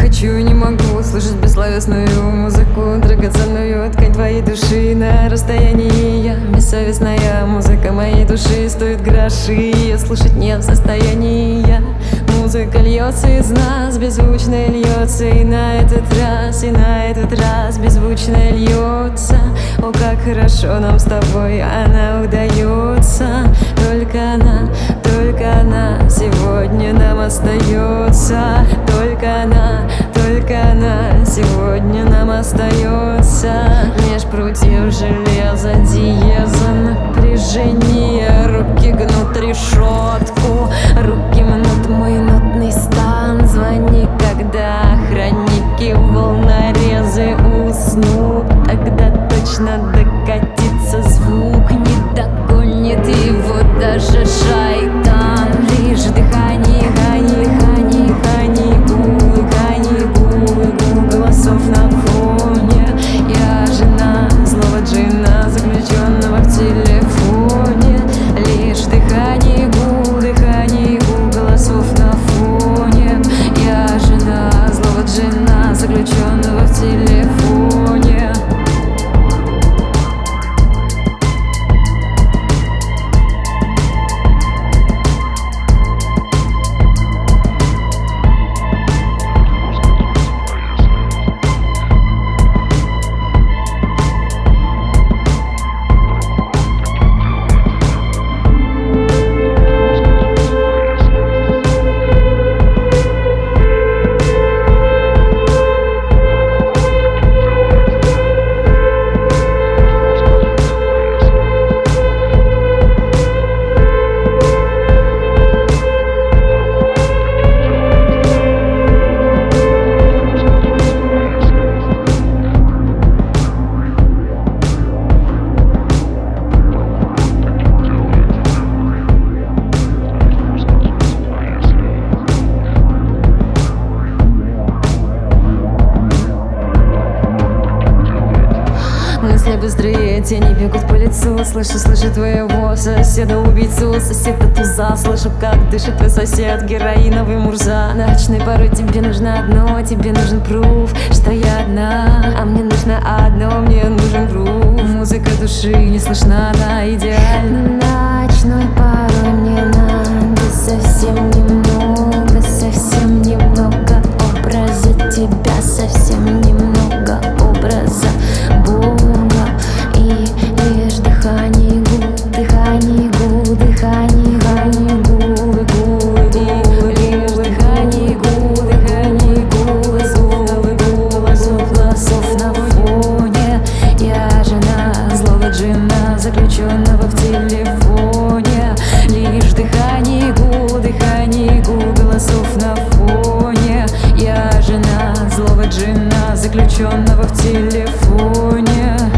хочу и не могу слышать бессловесную музыку, драгоценную ткань твоей души на расстоянии. Я бессовестная музыка моей души стоит гроши, ее слушать не в состоянии я. Музыка льется из нас, беззвучно льется, и на этот раз беззвучно льется. О, как хорошо нам с тобой она удается. Только она сегодня нам остается. Только она сегодня нам остается. Меж прутьев железа, диеза, напряжение. Руки гнут решетку, руки мнут мой нотный стан. Звони, когда охранники волнорезы уснут. Тогда точно докатится звук, не догонит его даже шайтан. Лишь дыхание, гул голосов на фоне. Я жена злого джина, заключенного в телефоне. Лишь дыхание, гул голосов на фоне. Я жена злого джина, заключенного в телефоне. Мысли быстрее, тени бегут по лицу. Слышу твоего соседа-убийцу, соседа туза. Слышу, как дышит твой сосед, героиновый мурза. Ночной порой тебе нужно одно, тебе нужен пруф, что я одна, а мне нужно одно, мне нужен грув. Музыка души не слышна, она идеальна. Ночной порой мне надо совсем немного образа тебя, совсем немного образа Бога. И лишь дыхание, гул голосов на фоне. Я жена злого джина, заключенного в телефоне. Лишь дыхание, гул голосов на фоне. Я жена злого джина, заключенного в телефоне.